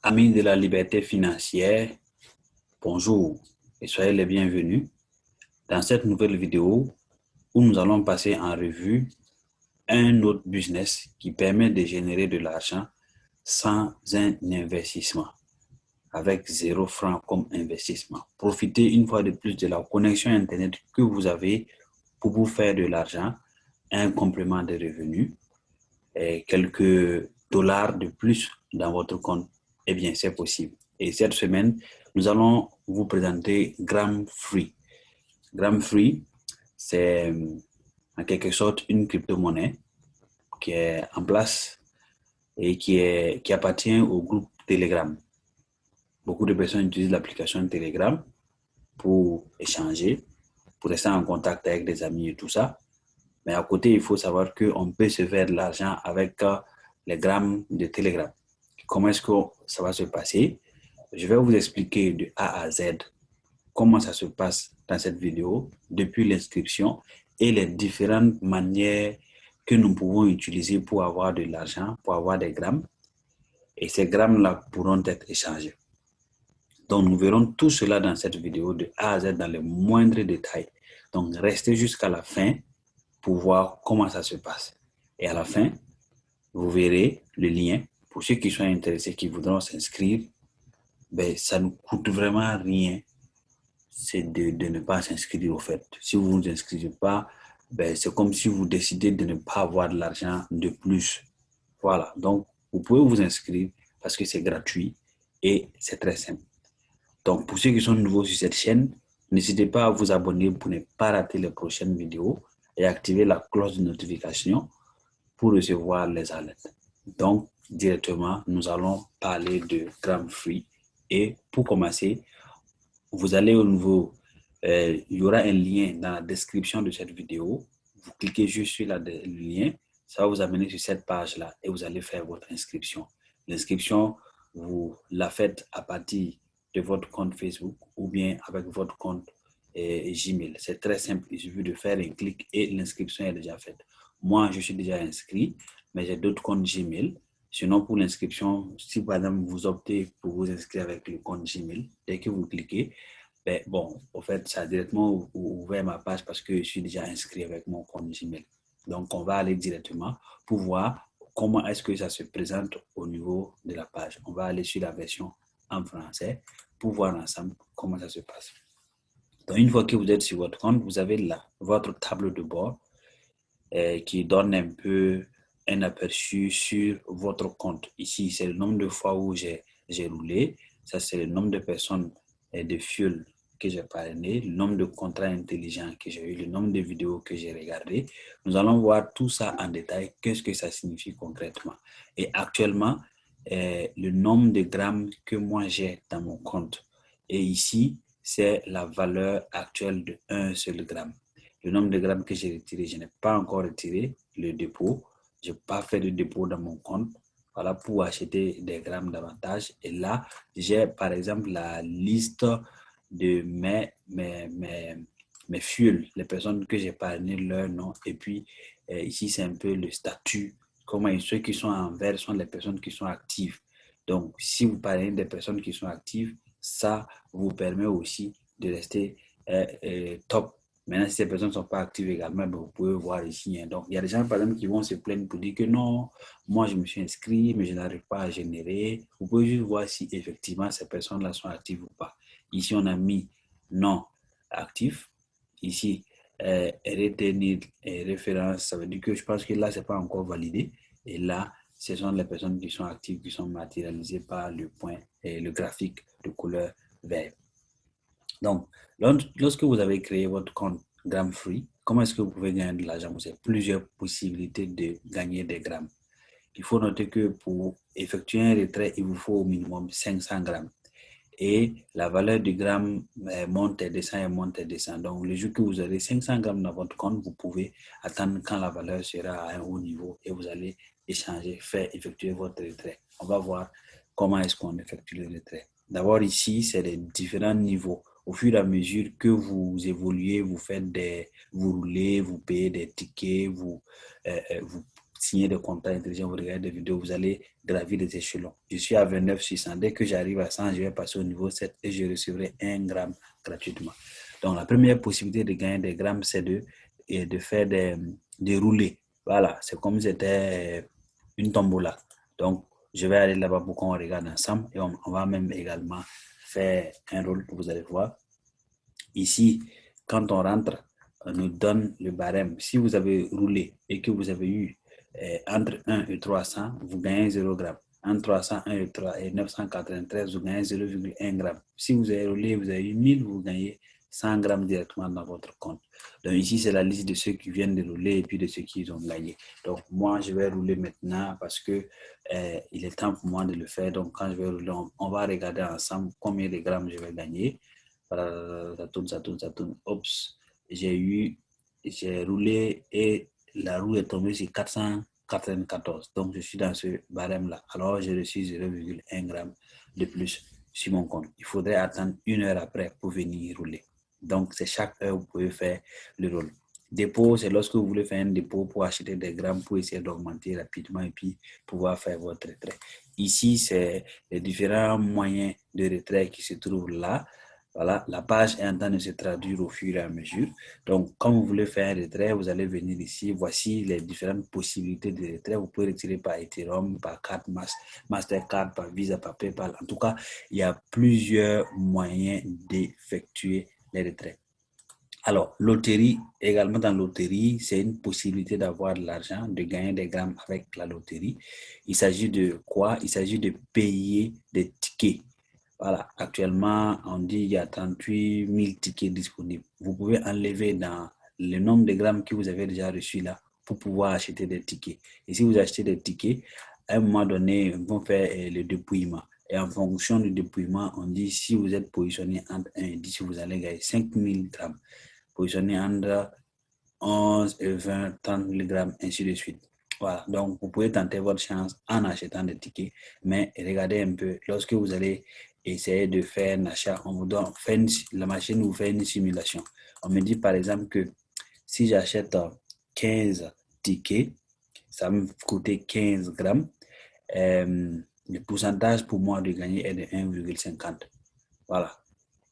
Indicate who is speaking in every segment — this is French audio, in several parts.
Speaker 1: Amis de la liberté financière, bonjour et soyez les bienvenus dans cette nouvelle vidéo où nous allons passer en revue un autre business qui permet de générer de l'argent sans un investissement, avec 0 franc comme investissement. Profitez une fois de plus de la connexion Internet que vous avez pour vous faire de l'argent, un complément de revenus et quelques dollars de plus dans votre compte. Eh bien, c'est possible. Et cette semaine, nous allons vous présenter Gram Free. Gram Free, c'est en quelque sorte une crypto-monnaie qui est en place et qui appartient au groupe Telegram. Beaucoup de personnes utilisent l'application Telegram pour échanger, pour rester en contact avec des amis et tout ça. Mais à côté, il faut savoir qu'on peut se faire de l'argent avec les grammes de Telegram. Comment est-ce que ça va se passer? Je vais vous expliquer de A à Z comment ça se passe dans cette vidéo, depuis l'inscription et les différentes manières que nous pouvons utiliser pour avoir de l'argent, pour avoir des grammes. Et ces grammes-là pourront être échangés. Donc, nous verrons tout cela dans cette vidéo de A à Z dans les moindres détails. Donc, restez jusqu'à la fin pour voir comment ça se passe. Et à la fin, vous verrez le lien. Pour ceux qui sont intéressés, qui voudront s'inscrire, ben, ça ne coûte vraiment rien. C'est de ne pas s'inscrire au fait. Si vous ne vous inscrivez pas, ben, c'est comme si vous décidez de ne pas avoir de l'argent de plus. Voilà. Donc, vous pouvez vous inscrire parce que c'est gratuit et c'est très simple. Donc, pour ceux qui sont nouveaux sur cette chaîne, n'hésitez pas à vous abonner pour ne pas rater les prochaines vidéos et activer la cloche de notification pour recevoir les alertes. Donc, directement, nous allons parler de Gram Free. Et pour commencer, vous allez au niveau, il y aura un lien dans la description de cette vidéo. Vous cliquez juste sur le lien, ça va vous amener sur cette page-là et vous allez faire votre inscription. L'inscription, vous la faites à partir de votre compte Facebook ou bien avec votre compte Gmail. C'est très simple, il suffit de faire un clic et l'inscription est déjà faite. Moi, je suis déjà inscrit, mais j'ai d'autres comptes Gmail. Sinon, pour l'inscription, si par exemple vous optez pour vous inscrire avec le compte Gmail, dès que vous cliquez, ben, bon, au fait, ça a directement ouvert ma page parce que je suis déjà inscrit avec mon compte Gmail. Donc, on va aller directement pour voir comment est-ce que ça se présente au niveau de la page. On va aller sur la version en français pour voir ensemble comment ça se passe. Donc, une fois que vous êtes sur votre compte, vous avez là votre table de bord qui donne un peu un aperçu sur votre compte. Ici, c'est le nombre de fois où j'ai roulé. Ça, c'est le nombre de personnes et de fuel que j'ai parrainé, le nombre de contrats intelligents que j'ai eu, le nombre de vidéos que j'ai regardées. Nous allons voir tout ça en détail, qu'est-ce que ça signifie concrètement. Et actuellement, le nombre de grammes que moi j'ai dans mon compte. Et ici, c'est la valeur actuelle de 1 seul gramme. Le nombre de grammes que j'ai retiré, je n'ai pas encore retiré le dépôt. Je n'ai pas fait de dépôt dans mon compte. Voilà, pour acheter des grammes davantage. Et là, j'ai par exemple la liste de mes fuels, les personnes que j'ai parrainé leur nom. Et puis, ici, c'est un peu le statut. Comment ceux qui sont en vert sont les personnes qui sont actives. Donc, si vous parrainez des personnes qui sont actives, ça vous permet aussi de rester top. Maintenant, si ces personnes ne sont pas actives également, ben, vous pouvez voir ici. Hein. Donc, il y a des gens, par exemple, qui vont se plaindre pour dire que non, moi, je me suis inscrit, mais je n'arrive pas à générer. Vous pouvez juste voir si effectivement ces personnes-là sont actives ou pas. Ici, on a mis non actif. Ici, retenir référence, ça veut dire que je pense que là, ce n'est pas encore validé. Et là, ce sont les personnes qui sont actives, qui sont matérialisées par le point et le graphique de couleur vert. Donc, lorsque vous avez créé votre compte Gram Free, comment est-ce que vous pouvez gagner de l'argent? Vous avez plusieurs possibilités de gagner des grammes. Il faut noter que pour effectuer un retrait, il vous faut au minimum 500 grammes. Et la valeur du gramme monte et descend et monte et descend. Donc, le jour que vous aurez 500 grammes dans votre compte, vous pouvez attendre quand la valeur sera à un haut niveau et vous allez échanger, faire effectuer votre retrait. On va voir comment est-ce qu'on effectue le retrait. D'abord, ici, c'est les différents niveaux. Au fur et à mesure que vous évoluez, vous roulez, vous payez des tickets, vous signez des contrats intelligents, vous regardez des vidéos, vous allez gravir des échelons. Je suis à 29 sur 100. Dès que j'arrive à 100, je vais passer au niveau 7 et je recevrai 1 gramme gratuitement. Donc, la première possibilité de gagner des grammes, c'est de faire des roulés. Voilà, c'est comme si c'était une tombola. Donc, je vais aller là-bas pour qu'on regarde ensemble et on va même également faire un rôle, vous allez voir. Ici, quand on rentre, on nous donne le barème. Si vous avez roulé et que vous avez eu entre 1 et 300, vous gagnez 0 g. Entre 301 et 993, vous gagnez 0,1 g. Si vous avez roulé, vous avez eu 1000, vous gagnez 100 g directement dans votre compte. Donc ici, c'est la liste de ceux qui viennent de rouler et puis de ceux qui ont gagné. Donc moi, je vais rouler maintenant parce que il est temps pour moi de le faire. Donc quand je vais rouler, on va regarder ensemble combien de grammes je vais gagner. Voilà, ça tourne. Oups, j'ai roulé et la roue est tombée sur 494. Donc, je suis dans ce barème-là. Alors, j'ai reçu 0,1 g de plus sur mon compte. Il faudrait attendre 1 heure après pour venir rouler. Donc, c'est chaque heure vous pouvez faire le rôle. Dépôt, c'est lorsque vous voulez faire un dépôt pour acheter des grammes pour essayer d'augmenter rapidement et puis pouvoir faire votre retrait. Ici, c'est les différents moyens de retrait qui se trouvent là. Voilà, la page est en train de se traduire au fur et à mesure. Donc, quand vous voulez faire un retrait, vous allez venir ici. Voici les différentes possibilités de retrait. Vous pouvez retirer par Ethereum, par carte Mastercard, par Visa, par PayPal. En tout cas, il y a plusieurs moyens d'effectuer les retraits. Alors, loterie, également dans la loterie, c'est une possibilité d'avoir de l'argent, de gagner des grammes avec la loterie. Il s'agit de quoi? Il s'agit de payer des tickets. Voilà, actuellement, on dit qu'il y a 38 000 tickets disponibles. Vous pouvez enlever dans le nombre de grammes que vous avez déjà reçus là pour pouvoir acheter des tickets. Et si vous achetez des tickets, à un moment donné, ils vont faire le dépouillement. Et en fonction du dépouillement, on dit si vous êtes positionné entre 1 et 10, vous allez gagner 5 000 grammes. Positionné entre 11 et 20, 30 000 grammes, ainsi de suite. Voilà, donc vous pouvez tenter votre chance en achetant des tickets, mais regardez un peu, lorsque vous allez essayer de faire un achat, on vous donne, la machine vous fait une simulation. On me dit par exemple que si j'achète 15 tickets, ça va me coûter 15 grammes. Le pourcentage pour moi de gagner est de 1,50. Voilà.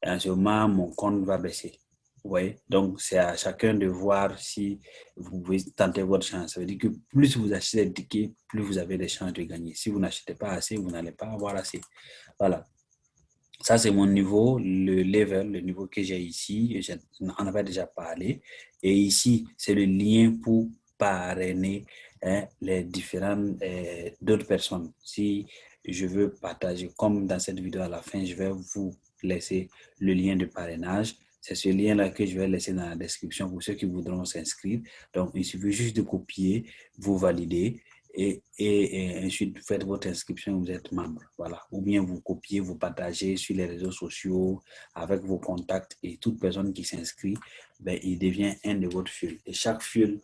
Speaker 1: Et en ce moment, mon compte va baisser. Vous voyez? Donc, c'est à chacun de voir si vous pouvez tenter votre chance. Ça veut dire que plus vous achetez des tickets, plus vous avez des chances de gagner. Si vous n'achetez pas assez, vous n'allez pas avoir assez. Voilà. Ça, c'est mon niveau, le level, le niveau que j'ai ici. On en avait déjà parlé. Et ici, c'est le lien pour parrainer les différentes d'autres personnes. Si je veux partager, comme dans cette vidéo à la fin, je vais vous laisser le lien de parrainage. C'est ce lien-là que je vais laisser dans la description pour ceux qui voudront s'inscrire. Donc, il suffit juste de copier, vous valider et ensuite faites votre inscription, vous êtes membre. Voilà. Ou bien vous copiez, vous partagez sur les réseaux sociaux avec vos contacts et toute personne qui s'inscrit, ben, il devient un de votre fuel. Et chaque fuel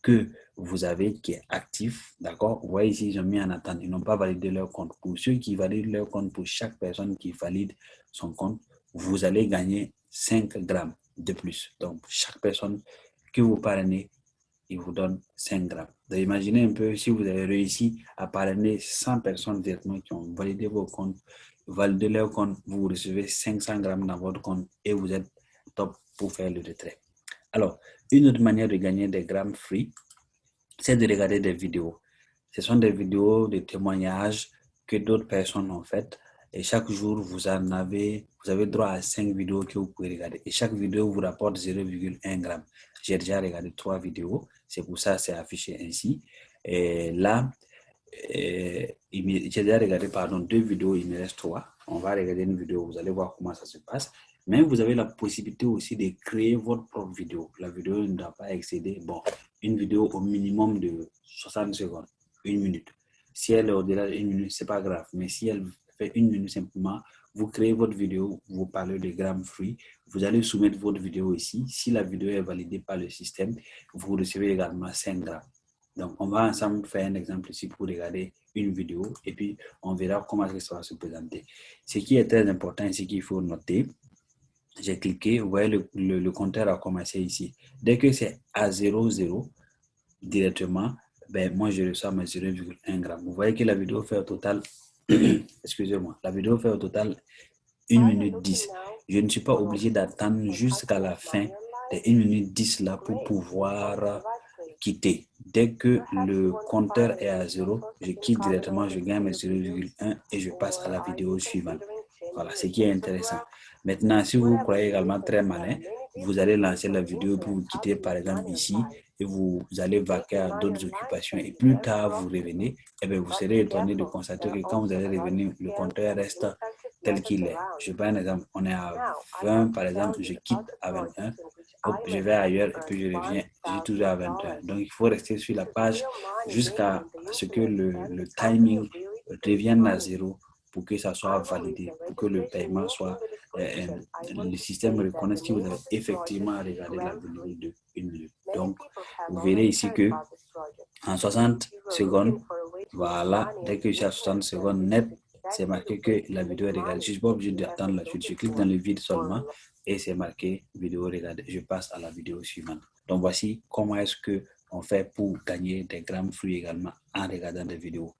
Speaker 1: que vous avez qui est actif, d'accord? Vous voyez ici, ils ont mis en attente, ils n'ont pas validé leur compte. Pour ceux qui valident leur compte, pour chaque personne qui valide son compte, vous allez gagner 5 grammes de plus. Donc, chaque personne que vous parrainez, il vous donne 5 grammes. Donc, imaginez un peu si vous avez réussi à parrainer 100 personnes directement qui ont validé vos comptes, validé leur compte, vous recevez 500 grammes dans votre compte et vous êtes top pour faire le retrait. Alors, une autre manière de gagner des grammes free, c'est de regarder des vidéos. Ce sont des vidéos de témoignages que d'autres personnes ont faites. Et chaque jour, vous avez droit à 5 vidéos que vous pouvez regarder. Et chaque vidéo vous rapporte 0,1 g. J'ai déjà regardé 3 vidéos. C'est pour ça que c'est affiché ainsi. Et là, j'ai déjà regardé 2 vidéos, il me reste 3. On va regarder une vidéo, vous allez voir comment ça se passe. Mais vous avez la possibilité aussi de créer votre propre vidéo. La vidéo ne doit pas excéder, une vidéo au minimum de 60 secondes, 1 minute. Si elle est au-delà de 1 minute, ce n'est pas grave. Mais si elle fait 1 minute simplement, vous créez votre vidéo, vous parlez de grammes free, vous allez soumettre votre vidéo ici. Si la vidéo est validée par le système, vous recevez également 5 grammes. Donc, on va ensemble faire un exemple ici pour regarder une vidéo et puis on verra comment ça va se présenter. Ce qui est très important ici qu'il faut noter, j'ai cliqué, vous voyez le compteur a commencé ici. Dès que c'est à 0,0 directement, ben, moi, je reçois mes 0,1 g. Vous voyez que la vidéo fait au total, excusez-moi, la vidéo fait au total 1 minute 10. Je ne suis pas obligé d'attendre jusqu'à la fin des 1 minute 10 là pour pouvoir quitter. Dès que le compteur est à 0, je quitte directement, je gagne mes 0,1 et je passe à la vidéo suivante. Voilà, ce qui est intéressant. Maintenant, si vous croyez également très malin, vous allez lancer la vidéo pour vous quitter par exemple ici et vous allez vaquer à d'autres occupations et plus tard vous revenez, et bien vous serez étonné de constater que quand vous allez revenir, le compteur reste tel qu'il est. Je prends un exemple, on est à 20 par exemple, je quitte à 21, hop, je vais ailleurs et puis je reviens, je suis toujours à 21. Donc il faut rester sur la page jusqu'à ce que le timing revienne à 0 pour que ça soit validé, pour que le paiement soit, le système reconnaisse que vous avez effectivement regardé la vidéo de 1 minute. Donc, vous verrez ici que en 60 secondes, voilà, dès que je suis à 60 secondes net, c'est marqué que la vidéo est regardée. Je ne suis pas obligé d'attendre la suite. Je clique dans le vide seulement et c'est marqué vidéo regardée. Je passe à la vidéo suivante. Donc, voici comment est-ce qu'on fait pour gagner des grammes fruits également en regardant des vidéos.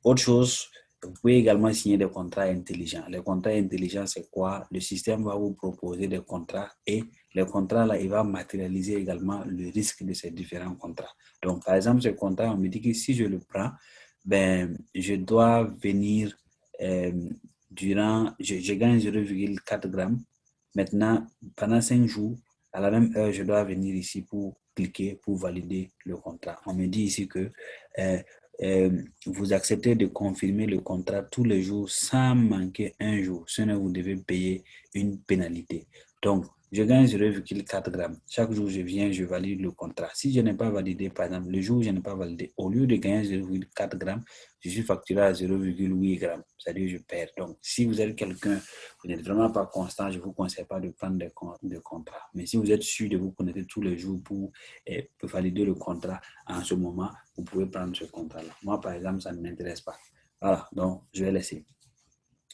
Speaker 1: Autre chose, vous pouvez également signer des contrats intelligents. Les contrats intelligents, c'est quoi? Le système va vous proposer des contrats et les contrats, là, il va matérialiser également le risque de ces différents contrats. Donc, par exemple, ce contrat, on me dit que si je le prends, ben, je dois venir je gagne 0,4 grammes. Maintenant, pendant 5 jours, à la même heure, je dois venir ici pour cliquer, pour valider le contrat. On me dit ici que vous acceptez de confirmer le contrat tous les jours sans manquer un jour. Sinon, vous devez payer une pénalité. Donc, je gagne 0,4 grammes. Chaque jour, je viens, je valide le contrat. Si je n'ai pas validé, par exemple, le jour où je n'ai pas validé, au lieu de gagner 0,4 grammes, je suis facturé à 0,8 grammes. C'est-à-dire, je perds. Donc, si vous êtes quelqu'un, vous n'êtes vraiment pas constant, je ne vous conseille pas de prendre des contrats. Mais si vous êtes sûr de vous connecter tous les jours pour valider le contrat, en ce moment, vous pouvez prendre ce contrat-là. Moi, par exemple, ça ne m'intéresse pas. Voilà, donc je vais laisser.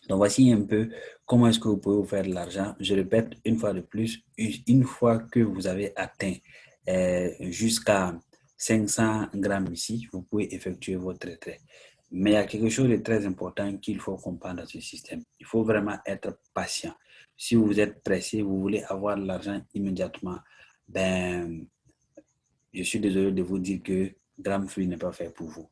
Speaker 1: Donc, voici un peu comment est-ce que vous pouvez vous faire de l'argent. Je répète une fois de plus, une fois que vous avez atteint jusqu'à 500 grammes ici, vous pouvez effectuer votre retrait. Mais il y a quelque chose de très important qu'il faut comprendre dans ce système. Il faut vraiment être patient. Si vous êtes pressé, vous voulez avoir de l'argent immédiatement, ben, je suis désolé de vous dire que Gram Free n'est pas fait pour vous.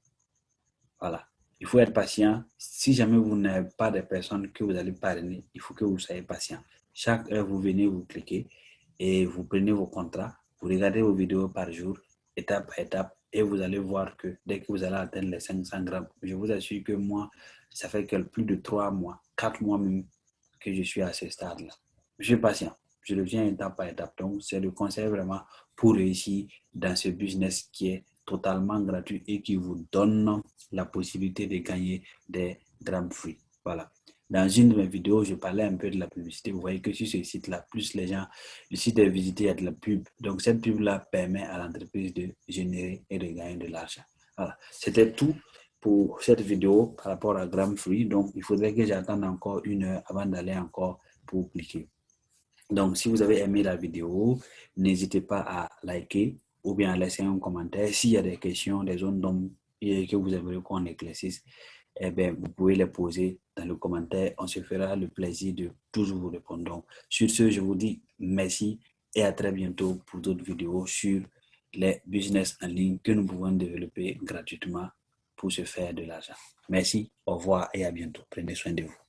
Speaker 1: Voilà. Il faut être patient. Si jamais vous n'avez pas de personnes que vous allez parrainer, il faut que vous soyez patient. Chaque heure, vous venez, vous cliquez et vous prenez vos contrats. Vous regardez vos vidéos par jour, étape par étape, et vous allez voir que dès que vous allez atteindre les 500 grammes, je vous assure que moi, ça fait plus de 3 mois, 4 mois même que je suis à ce stade-là. Je suis patient. Je le viens étape par étape. Donc, c'est le conseil vraiment pour réussir dans ce business qui est totalement gratuit et qui vous donne la possibilité de gagner des grammes free. Voilà. Dans une de mes vidéos, je parlais un peu de la publicité. Vous voyez que sur ce site-là, plus les gens, le site est visité, il y a de la pub. Donc, cette pub-là permet à l'entreprise de générer et de gagner de l'argent. Voilà. C'était tout pour cette vidéo par rapport à Gram Free. Donc, il faudrait que j'attende encore 1 heure avant d'aller encore pour cliquer. Donc, si vous avez aimé la vidéo, n'hésitez pas à liker ou bien à laisser un commentaire. S'il y a des questions, des zones d'ombre que vous aimeriez qu'on éclaircisse, eh bien, vous pouvez les poser dans le commentaire. On se fera le plaisir de toujours vous répondre. Donc, sur ce, je vous dis merci et à très bientôt pour d'autres vidéos sur les business en ligne que nous pouvons développer gratuitement pour se faire de l'argent. Merci, au revoir et à bientôt. Prenez soin de vous.